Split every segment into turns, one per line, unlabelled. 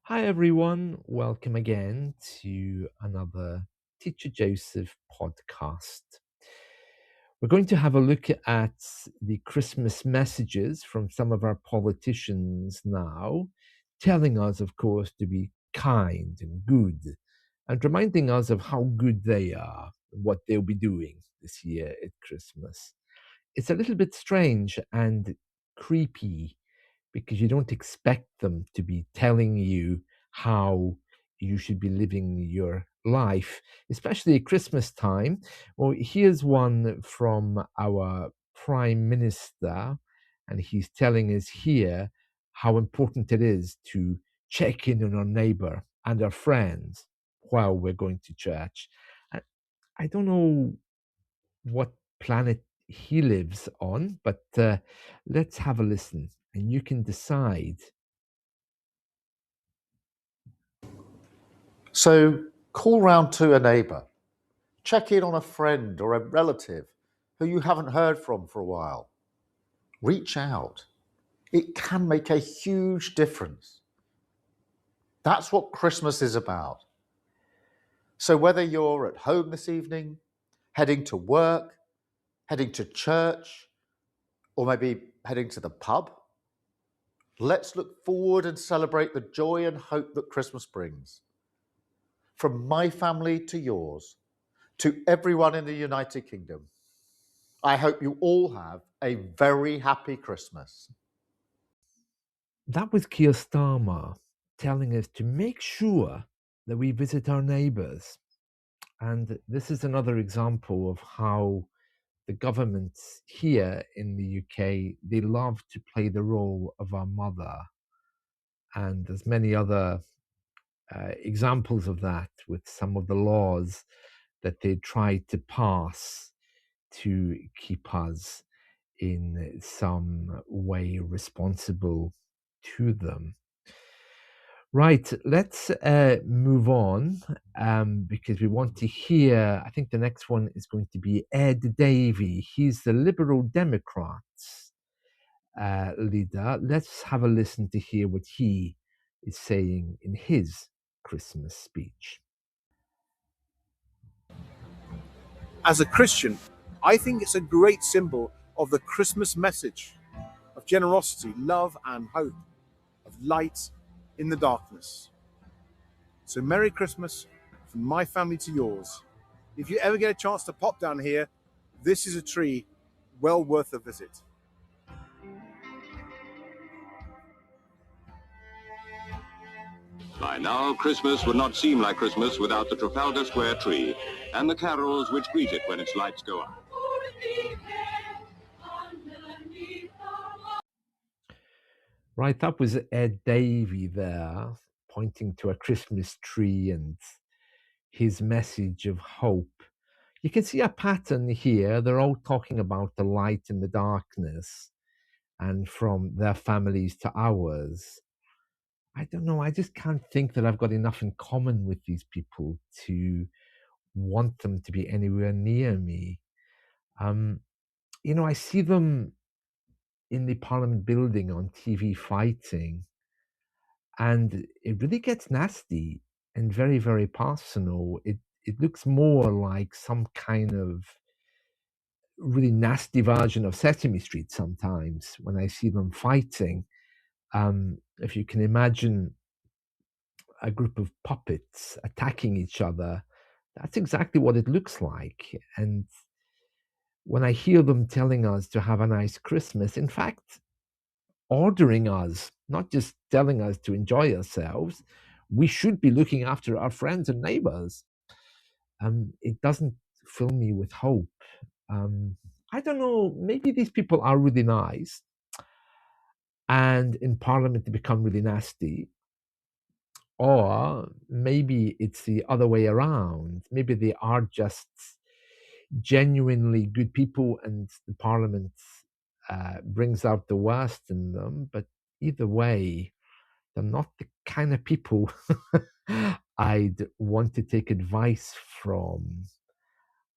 Hi everyone, welcome again to another Teacher Joseph podcast. We're going to have a look at the Christmas messages from some of our politicians now, telling us, of course, to be kind and good, and reminding us of how good they are and what they'll be doing this year at Christmas. It's a little bit strange and creepy because you don't expect them to be telling you how you should be living your life, especially at Christmas time. Well, here's one from our Prime Minister, and he's telling us here how important it is to check in on our neighbor and our friends while we're going to church. I don't know what planet he lives on, but let's have a listen and you can decide.
So call round to a neighbour, check in on a friend or a relative who you haven't heard from for a while. Reach out. It can make a huge difference. That's what Christmas is about. So whether you're at home this evening, heading to work, heading to church, or maybe heading to the pub, let's look forward and celebrate the joy and hope that Christmas brings. From my family to yours, to everyone in the United Kingdom, I hope you all have a very happy Christmas.
That was Keir Starmer telling us to make sure that we visit our neighbours. And this is another example of how the governments here in the UK, they love to play the role of our mother. And there's many other examples of that with some of the laws that they tried to pass to keep us in some way responsible to them. Right, let's move on because we want to hear. I think the next one is going to be Ed Davey. He's the Liberal Democrats leader. Let's have a listen to hear what he is saying in his Christmas speech.
As a Christian, I think it's a great symbol of the Christmas message of generosity, love, and hope, of light in the darkness. So, Merry Christmas from my family to yours. If you ever get a chance to pop down here, this is a tree well worth a visit.
By now, Christmas would not seem like Christmas without the Trafalgar Square tree and the carols which greet it when its lights go up.
Right, that was Ed Davey there, pointing to a Christmas tree and his message of hope. You can see a pattern here. They're all talking about the light in the darkness and from their families to ours. I don't know. I just can't think that I've got enough in common with these people to want them to be anywhere near me. I see them in the Parliament building on TV fighting, and it really gets nasty and very, very personal. It looks more like some kind of really nasty version of Sesame Street sometimes when I see them fighting. If you can imagine a group of puppets attacking each other, that's exactly what it looks like. And when I hear them telling us to have a nice Christmas, in fact, ordering us, not just telling us to enjoy ourselves, we should be looking after our friends and neighbors. It doesn't fill me with hope. I don't know, maybe these people are really nice and in Parliament they become really nasty. Or maybe it's the other way around. Maybe they are just genuinely good people and the Parliament brings out the worst in them. But either way, they're not the kind of people I'd want to take advice from.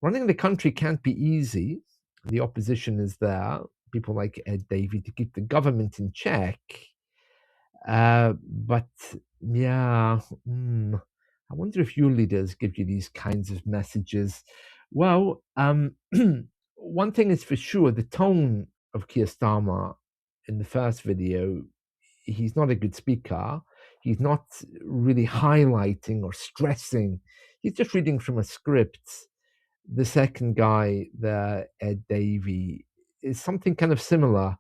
Running the country can't be easy. The opposition is there, people like Ed Davey, to keep the government in check. But Yeah. I wonder if your leaders give you these kinds of messages. Well, one thing is for sure, the tone of Keir Starmer in the first video, he's not a good speaker. He's not really highlighting or stressing. He's just reading from a script. The second guy there, Davey, is something kind of similar.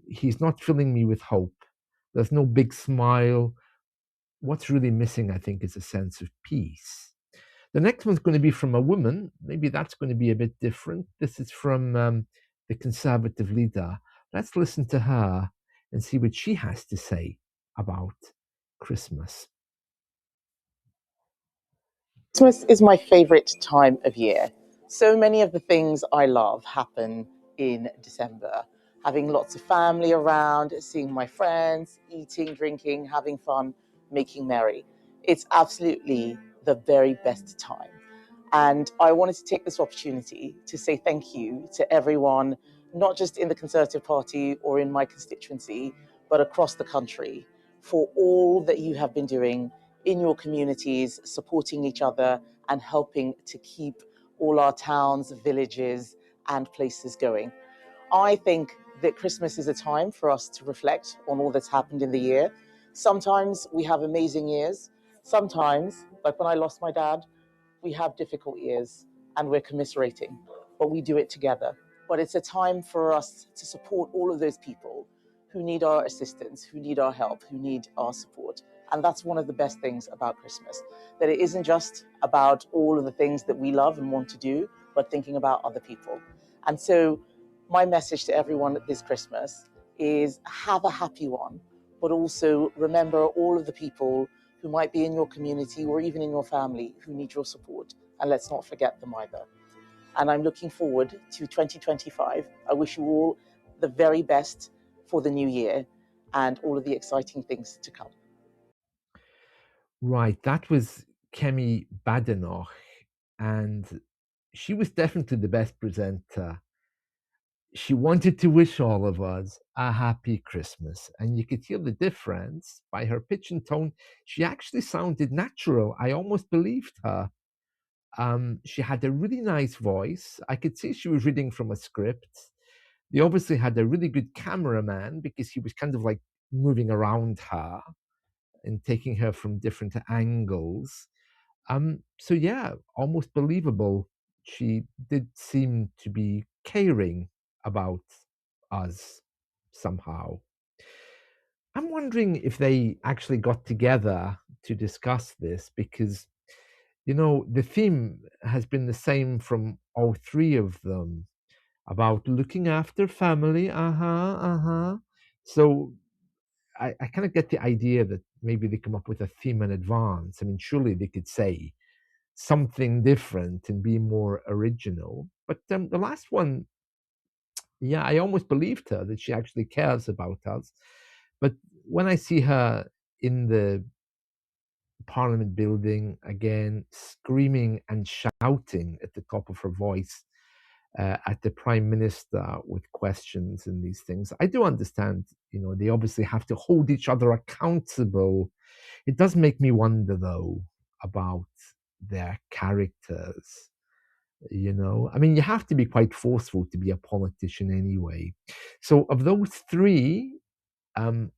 He's not filling me with hope. There's no big smile. What's really missing, I think, is a sense of peace. The next one's going to be from a woman. Maybe that's going to be a bit different. This is from the Conservative leader. Let's listen to her and see what she has to say about Christmas.
Christmas is my favourite time of year. So many of the things I love happen in December. Having lots of family around, seeing my friends, eating, drinking, having fun, making merry. It's absolutely the very best time. And I wanted to take this opportunity to say thank you to everyone, not just in the Conservative Party or in my constituency, but across the country, for all that you have been doing in your communities, supporting each other and helping to keep all our towns, villages, and places going. I think that Christmas is a time for us to reflect on all that's happened in the year. Sometimes we have amazing years. Sometimes, like when I lost my dad, we have difficult years and we're commiserating, but we do it together. But it's a time for us to support all of those people who need our assistance, who need our help, who need our support. And that's one of the best things about Christmas, that it isn't just about all of the things that we love and want to do, but thinking about other people. And so my message to everyone this Christmas is have a happy one, but also remember all of the people who might be in your community or even in your family who need your support. And let's not forget them either. And I'm looking forward to 2025. I wish you all the very best for the new year and all of the exciting things to come.
Right, that was Kemi Badenoch, and she was definitely the best presenter. She wanted to wish all of us a happy Christmas, and you could hear the difference by her pitch and tone. She actually sounded natural. I almost believed her. She had a really nice voice. I could see she was reading from a script. They obviously had a really good cameraman because he was kind of like moving around her and taking her from different angles. So yeah, almost believable. She did seem to be caring about us somehow. I'm wondering if they actually got together to discuss this because, you know, the theme has been the same from all three of them about looking after family. So I kind of get the idea that maybe they come up with a theme in advance. I mean, surely they could say something different and be more original. But the last one, yeah, I almost believed her that she actually cares about us. But when I see her in the Parliament building again, screaming and shouting at the top of her voice at the Prime Minister with questions and these things, I do understand, you know, they obviously have to hold each other accountable. It does make me wonder, though, about their characters. You know, I mean, you have to be quite forceful to be a politician anyway. So, of those three,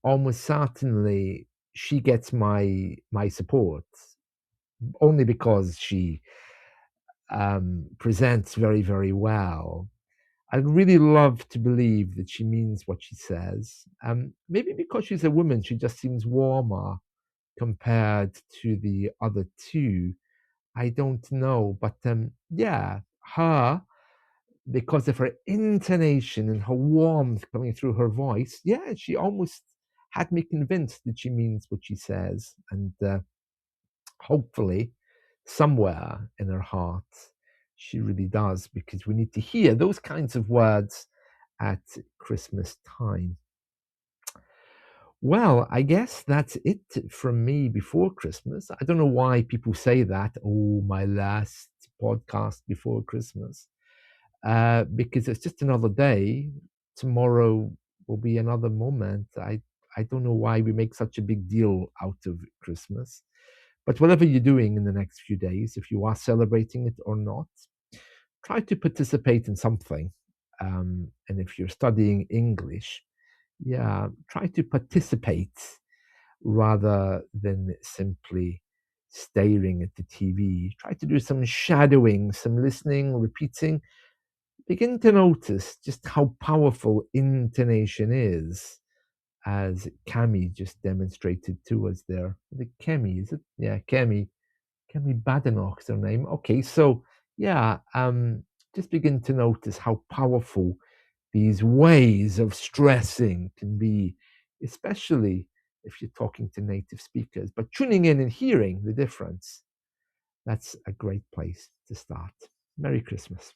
almost certainly she gets my support only because she presents very, very well. I'd really love to believe that she means what she says. Maybe because she's a woman, she just seems warmer compared to the other two. I don't know, but yeah, her, because of her intonation and her warmth coming through her voice, yeah, she almost had me convinced that she means what she says, and hopefully, somewhere in her heart, she really does, because we need to hear those kinds of words at Christmas time. Well, I guess that's it from me before Christmas. I don't know why people say that. Oh, my last podcast before Christmas. Because it's just another day. Tomorrow will be another moment. I I don't know why we make such a big deal out of Christmas. But whatever you're doing in the next few days, if you are celebrating it or not, try to participate in something. And if you're studying English, try to participate rather than simply staring at the TV. Try to do some shadowing, some listening, repeating. Begin to notice just how powerful intonation is, as Kemi just demonstrated to us there. The Kemi, is it? Yeah, Kemi Badenoch is her name. Okay, so just begin to notice how powerful these ways of stressing can be, especially if you're talking to native speakers. But tuning in and hearing the difference, that's a great place to start. Merry Christmas.